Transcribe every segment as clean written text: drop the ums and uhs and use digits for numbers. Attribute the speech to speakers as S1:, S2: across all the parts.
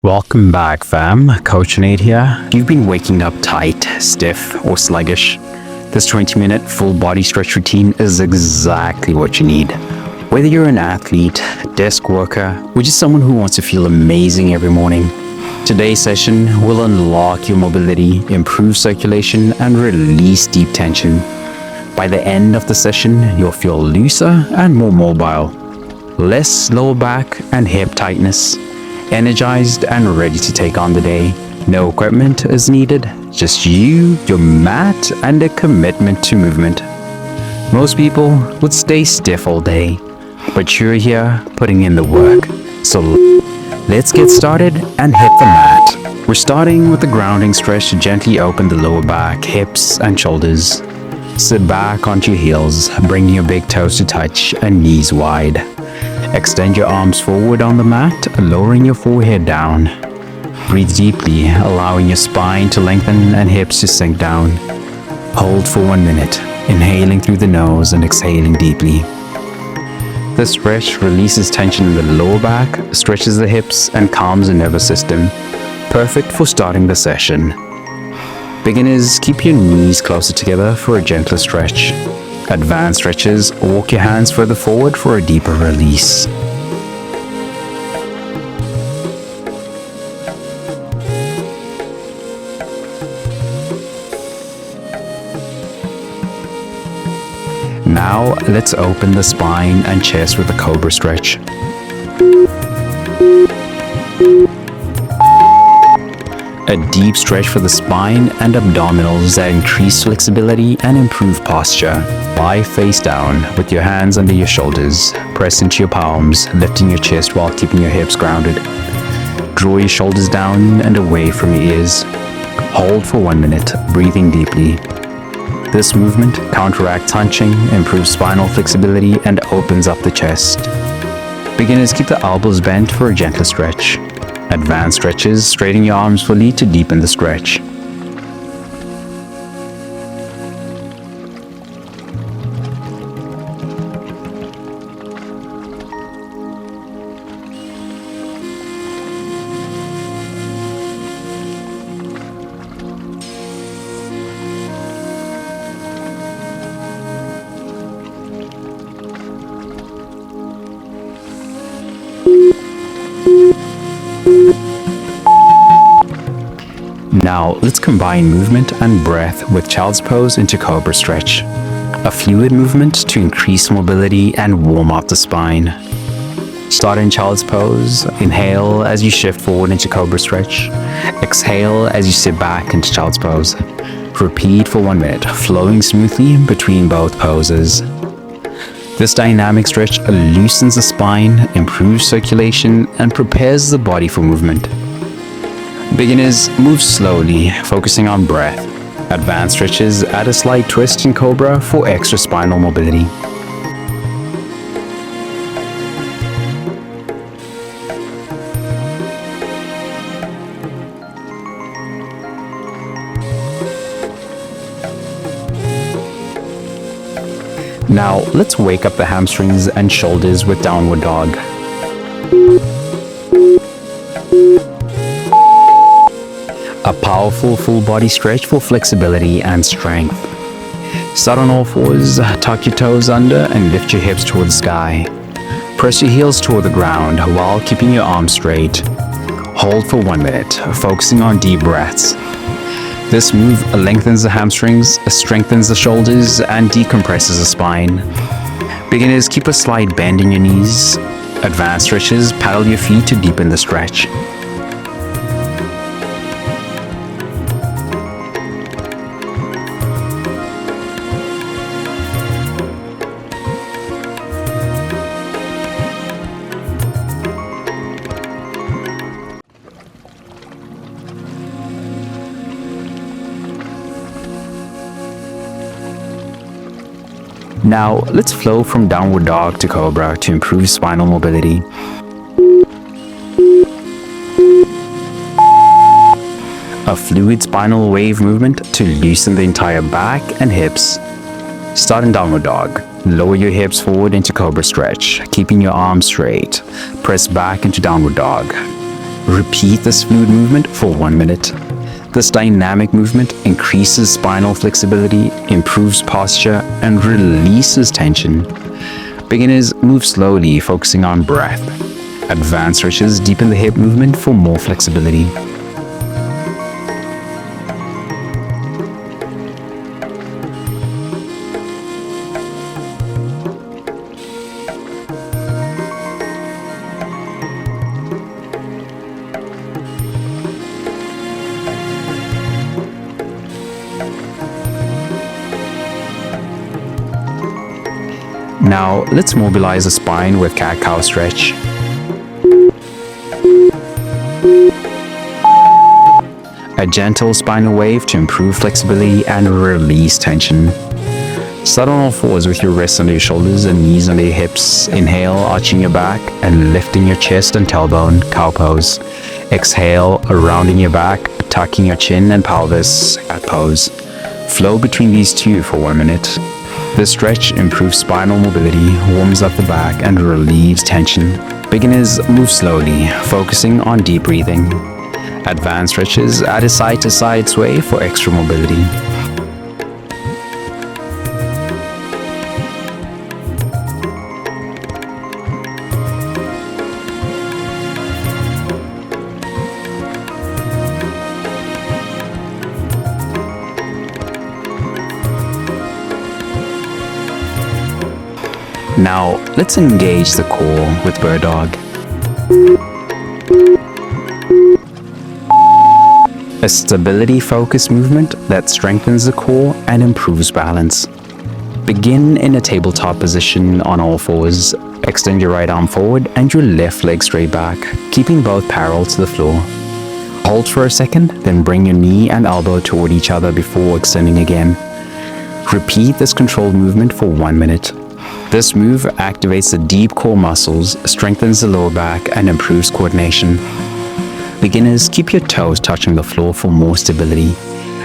S1: Welcome back, fam. Coach Nate here. If you've been waking up tight, stiff, or sluggish, this 20-minute full body stretch routine is exactly what you need. Whether you're an athlete, desk worker, or just someone who wants to feel amazing every morning, today's session will unlock your mobility, improve circulation, and release deep tension. By the end of the session, you'll feel looser and more mobile, less lower back and hip tightness, energized and ready to take on the day. No equipment is needed, just you, your mat, and a commitment to movement. Most people would stay stiff all day, but you're here putting in the work. So let's get started and hit the mat. We're starting with the grounding stretch to gently open the lower back, hips, and shoulders. Sit back onto your heels, bringing your big toes to touch and knees wide. Extend your arms forward on the mat, lowering your forehead down. Breathe deeply, allowing your spine to lengthen and hips to sink down. Hold for 1 minute, inhaling through the nose and exhaling deeply. This stretch releases tension in the lower back, stretches the hips, and calms the nervous system. Perfect for starting the session. Beginners, keep your knees closer together for a gentler stretch. Advanced stretches, walk your hands further forward for a deeper release. Now, let's open the spine and chest with a cobra stretch. A deep stretch for the spine and abdominals that increase flexibility and improve posture. Lie face down with your hands under your shoulders. Press into your palms, lifting your chest while keeping your hips grounded. Draw your shoulders down and away from your ears. Hold for 1 minute, breathing deeply. This movement counteracts hunching, improves spinal flexibility, and opens up the chest. Beginners, keep the elbows bent for a gentler stretch. Advanced stretches, straighten your arms fully to deepen the stretch. Now, let's combine movement and breath with child's pose into cobra stretch. A fluid movement to increase mobility and warm up the spine. Start in child's pose. Inhale as you shift forward into cobra stretch. Exhale as you sit back into child's pose. Repeat for 1 minute, flowing smoothly between both poses. This dynamic stretch loosens the spine, improves circulation, and prepares the body for movement. Beginners, move slowly, focusing on breath. Advanced stretches, add a slight twist in cobra for extra spinal mobility. Now, let's wake up the hamstrings and shoulders with downward dog. A powerful full body stretch for flexibility and strength. Start on all fours, tuck your toes under and lift your hips toward the sky. Press your heels toward the ground while keeping your arms straight. Hold for 1 minute, focusing on deep breaths. This move lengthens the hamstrings, strengthens the shoulders, and decompresses the spine. Beginners, keep a slight bend in your knees. Advanced stretches, paddle your feet to deepen the stretch. Now, let's flow from downward dog to cobra to improve spinal mobility. A fluid spinal wave movement to loosen the entire back and hips. Start in downward dog. Lower your hips forward into cobra stretch, keeping your arms straight. Press back into downward dog. Repeat this fluid movement for 1 minute. This dynamic movement increases spinal flexibility, improves posture, and releases tension. Beginners move slowly, focusing on breath. Advanced stretches deepen the hip movement for more flexibility. Now, let's mobilize the spine with cat-cow stretch. A gentle spinal wave to improve flexibility and release tension. Start on all fours with your wrists under your shoulders and knees under your hips. Inhale, arching your back and lifting your chest and tailbone, cow pose. Exhale, rounding your back, tucking your chin and pelvis, cat pose. Flow between these two for 1 minute. This stretch improves spinal mobility, warms up the back, and relieves tension. Beginners move slowly, focusing on deep breathing. Advanced stretches add a side-to-side sway for extra mobility. Now, let's engage the core with bird dog. A stability-focused movement that strengthens the core and improves balance. Begin in a tabletop position on all fours. Extend your right arm forward and your left leg straight back, keeping both parallel to the floor. Hold for a second, then bring your knee and elbow toward each other before extending again. Repeat this controlled movement for 1 minute. This move activates the deep core muscles, strengthens the lower back, and improves coordination. Beginners, keep your toes touching the floor for more stability.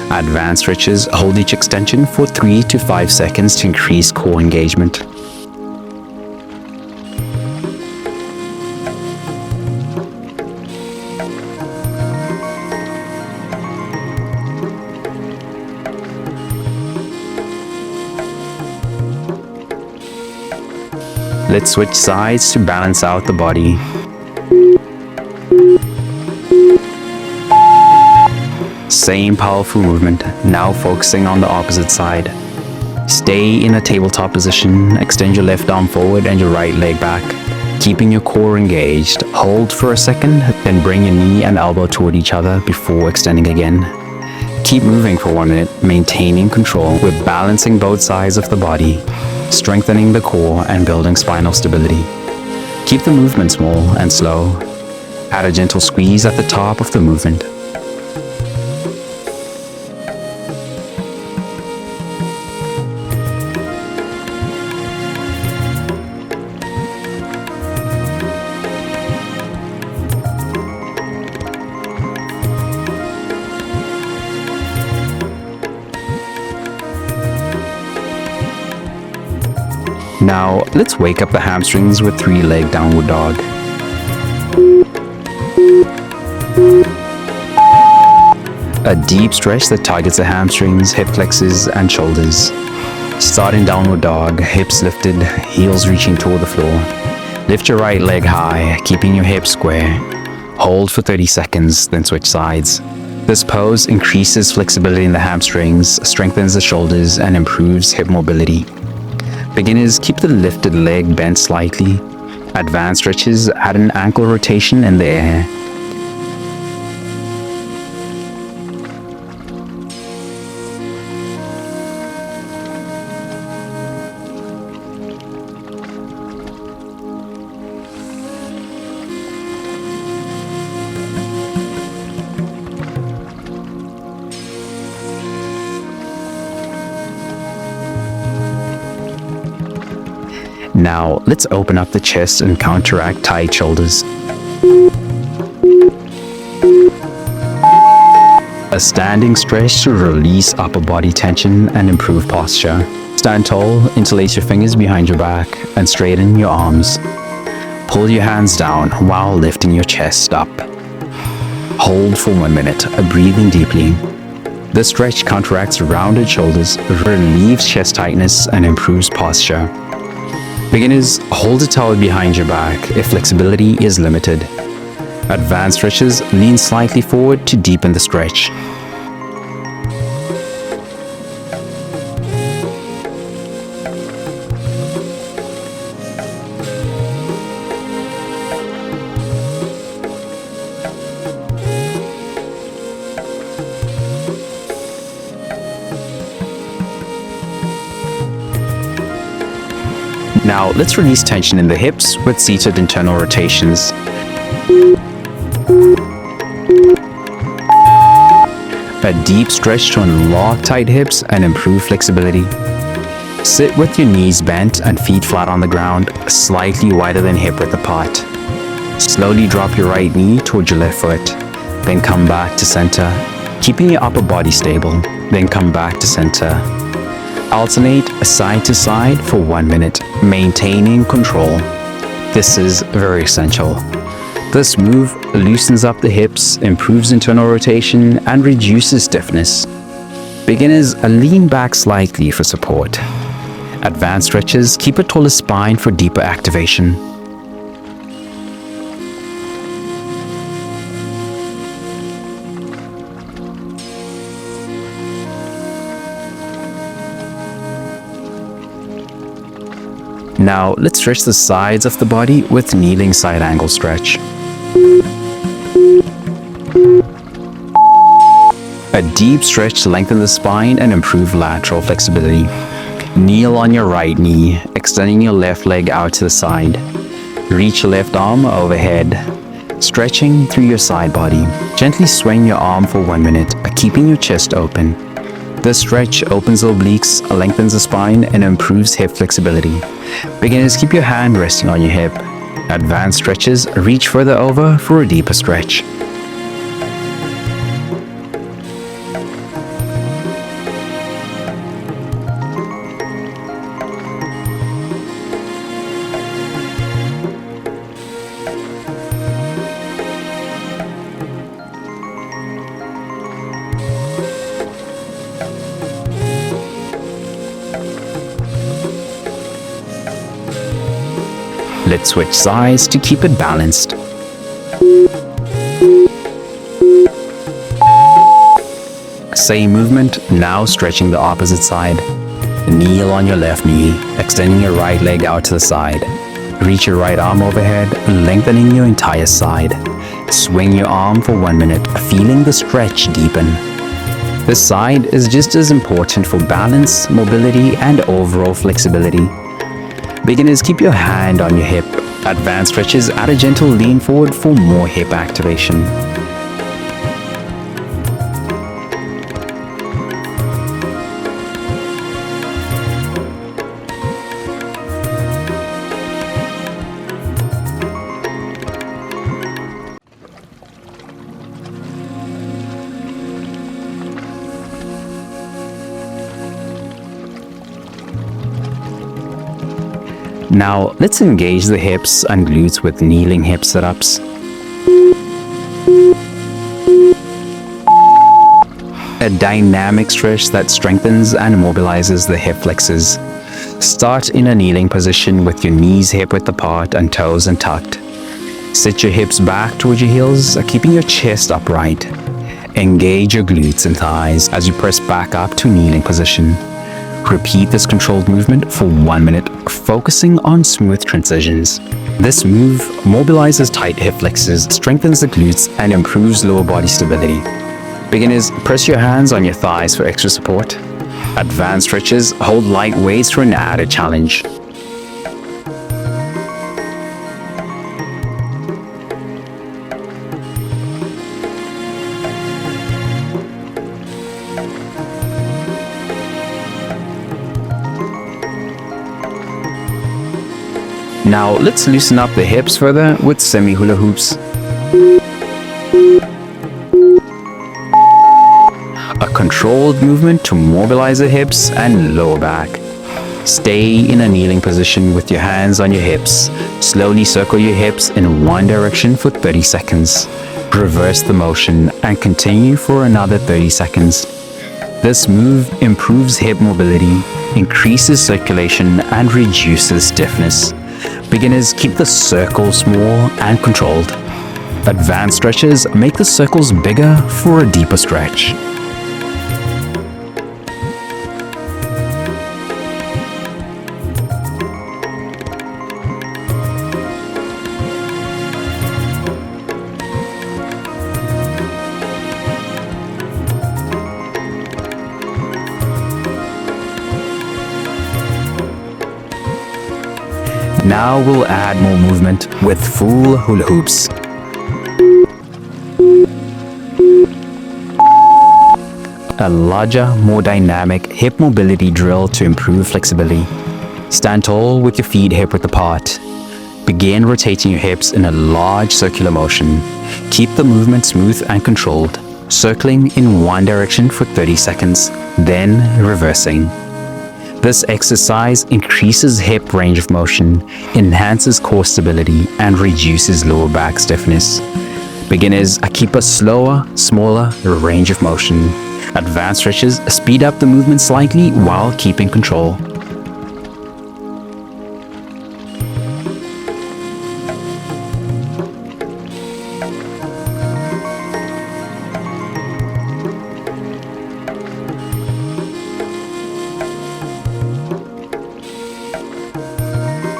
S1: Advanced stretches hold each extension for 3 to 5 seconds to increase core engagement. Let's switch sides to balance out the body. Same powerful movement, now focusing on the opposite side. Stay in a tabletop position, extend your left arm forward and your right leg back, keeping your core engaged. Hold for a second, then bring your knee and elbow toward each other before extending again. Keep moving for 1 minute, maintaining control. We're balancing both sides of the body, strengthening the core and building spinal stability. Keep the movement small and slow. Add a gentle squeeze at the top of the movement. Now, let's wake up the hamstrings with 3-leg downward dog. A deep stretch that targets the hamstrings, hip flexors, and shoulders. Start in downward dog, hips lifted, heels reaching toward the floor. Lift your right leg high, keeping your hips square. Hold for 30 seconds, then switch sides. This pose increases flexibility in the hamstrings, strengthens the shoulders, and improves hip mobility. Beginners, keep the lifted leg bent slightly. Advanced stretches add an ankle rotation in the air. Now, let's open up the chest and counteract tight shoulders. A standing stretch to release upper body tension and improve posture. Stand tall, interlace your fingers behind your back, and straighten your arms. Pull your hands down while lifting your chest up. Hold for 1 minute, breathing deeply. This stretch counteracts rounded shoulders, relieves chest tightness, and improves posture. Beginners, hold a towel behind your back if flexibility is limited. Advanced stretches, lean slightly forward to deepen the stretch. Now, let's release tension in the hips with seated internal rotations. A deep stretch to unlock tight hips and improve flexibility. Sit with your knees bent and feet flat on the ground, slightly wider than hip width apart. Slowly drop your right knee towards your left foot, then come back to center, keeping your upper body stable, then come back to center. Alternate side to side for 1 minute, maintaining control. This is very essential. This move loosens up the hips, improves internal rotation, and reduces stiffness. Beginners lean back slightly for support. Advanced stretches keep a taller spine for deeper activation. Now, let's stretch the sides of the body with kneeling side angle stretch. A deep stretch to lengthen the spine and improve lateral flexibility. Kneel on your right knee, extending your left leg out to the side. Reach your left arm overhead, stretching through your side body. Gently swing your arm for 1 minute, keeping your chest open. This stretch opens the obliques, lengthens the spine, and improves hip flexibility. Beginners, keep your hand resting on your hip. Advanced stretches, reach further over for a deeper stretch. Let's switch sides to keep it balanced. Same movement, now stretching the opposite side. Kneel on your left knee, extending your right leg out to the side. Reach your right arm overhead, lengthening your entire side. Swing your arm for 1 minute, feeling the stretch deepen. This side is just as important for balance, mobility, and overall flexibility. Beginners, keep your hand on your hip. Advanced stretches, add a gentle lean forward for more hip activation. Now, let's engage the hips and glutes with kneeling hip sit-ups. A dynamic stretch that strengthens and mobilizes the hip flexors. Start in a kneeling position with your knees hip-width apart and toes untucked. Sit your hips back towards your heels, keeping your chest upright. Engage your glutes and thighs as you press back up to a kneeling position. Repeat this controlled movement for 1 minute, focusing on smooth transitions. This move mobilizes tight hip flexors, strengthens the glutes, and improves lower body stability. Beginners, press your hands on your thighs for extra support. Advanced stretches, hold light weights for an added challenge. Now, let's loosen up the hips further with semi-hula hoops. A controlled movement to mobilize the hips and lower back. Stay in a kneeling position with your hands on your hips. Slowly circle your hips in one direction for 30 seconds. Reverse the motion and continue for another 30 seconds. This move improves hip mobility, increases circulation, and reduces stiffness. Beginners keep the circle small and controlled. Advanced stretchers make the circles bigger for a deeper stretch. Now we'll add more movement with full hula hoops. A larger, more dynamic hip mobility drill to improve flexibility. Stand tall with your feet hip-width apart. Begin rotating your hips in a large circular motion. Keep the movement smooth and controlled, circling in one direction for 30 seconds, then reversing. This exercise increases hip range of motion, enhances core stability, and reduces lower back stiffness. Beginners keep a slower, smaller range of motion. Advanced stretchers speed up the movement slightly while keeping control.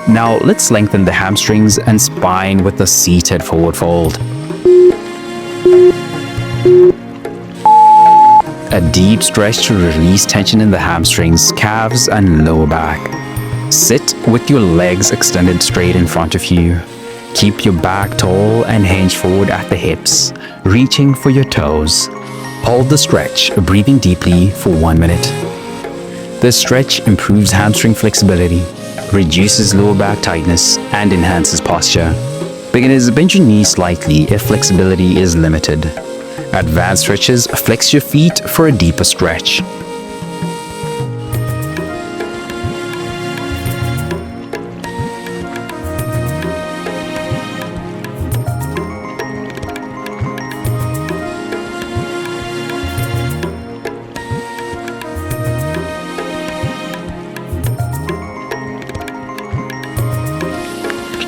S1: Now let's lengthen the hamstrings and spine with the seated forward fold. A deep stretch to release tension in the hamstrings, calves, and lower back. Sit with your legs extended straight in front of you. Keep your back tall and hinge forward at the hips, reaching for your toes. Hold the stretch, breathing deeply for 1 minute. This stretch improves hamstring flexibility, reduces lower back tightness, and enhances posture. Beginners, bend your knees slightly if flexibility is limited. Advanced stretches, flex your feet for a deeper stretch.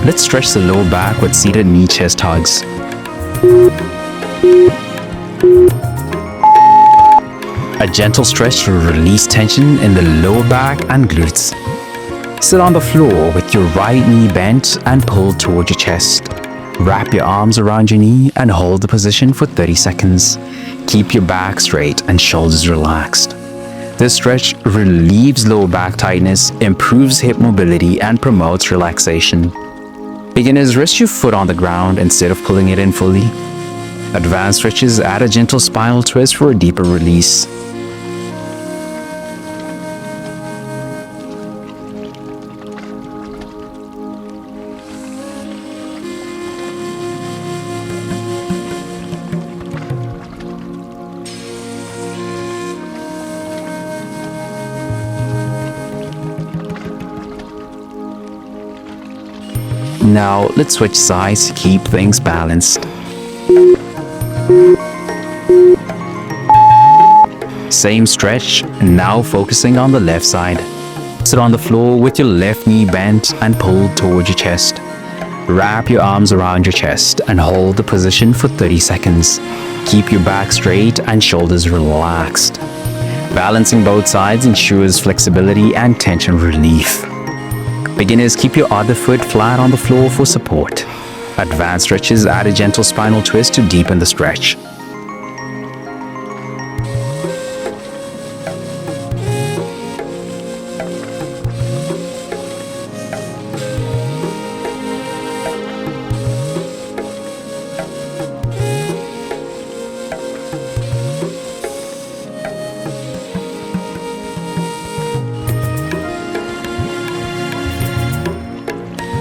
S1: Let's stretch the lower back with seated knee chest hugs. A gentle stretch to release tension in the lower back and glutes. Sit on the floor with your right knee bent and pulled towards your chest. Wrap your arms around your knee and hold the position for 30 seconds. Keep your back straight and shoulders relaxed. This stretch relieves lower back tightness, improves hip mobility, and promotes relaxation. Beginners, rest your foot on the ground instead of pulling it in fully. Advanced stretches add a gentle spinal twist for a deeper release. Now let's switch sides to keep things balanced. Same stretch, now focusing on the left side. Sit on the floor with your left knee bent and pulled towards your chest. Wrap your arms around your chest and hold the position for 30 seconds. Keep your back straight and shoulders relaxed. Balancing both sides ensures flexibility and tension relief. Beginners, keep your other foot flat on the floor for support. Advanced stretches add a gentle spinal twist to deepen the stretch.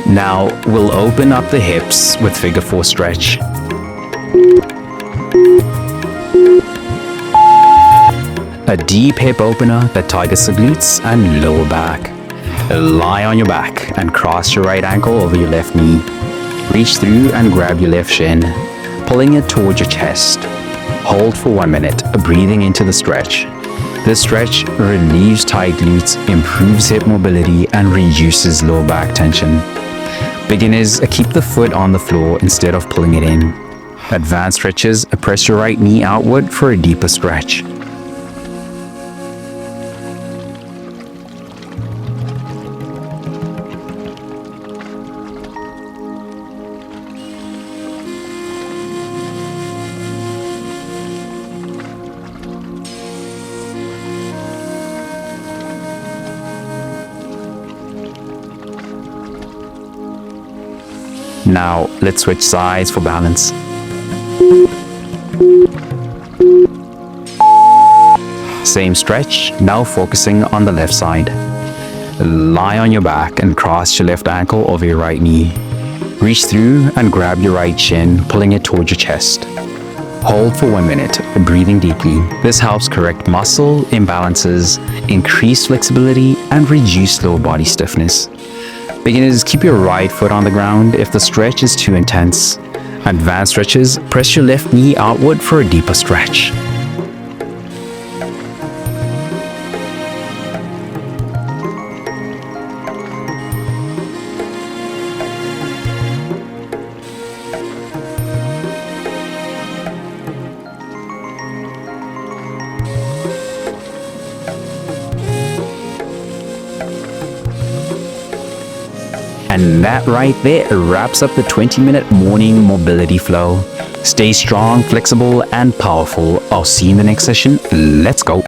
S1: Now we'll open up the hips with figure 4 stretch. A deep hip opener that targets the glutes and lower back. Lie on your back and cross your right ankle over your left knee. Reach through and grab your left shin, pulling it towards your chest. Hold for 1 minute, breathing into the stretch. This stretch relieves tight glutes, improves hip mobility, and reduces lower back tension. Beginners, keep the foot on the floor instead of pulling it in. Advanced stretches, press your right knee outward for a deeper stretch. Now, let's switch sides for balance. Same stretch, now focusing on the left side. Lie on your back and cross your left ankle over your right knee. Reach through and grab your right shin, pulling it towards your chest. Hold for 1 minute, breathing deeply. This helps correct muscle imbalances, increase flexibility, and reduce lower body stiffness. Beginners, keep your right foot on the ground if the stretch is too intense. Advanced stretches, press your left knee outward for a deeper stretch. And that right there wraps up the 20-minute morning mobility flow. Stay strong, flexible, and powerful. I'll see you in the next session. Let's go.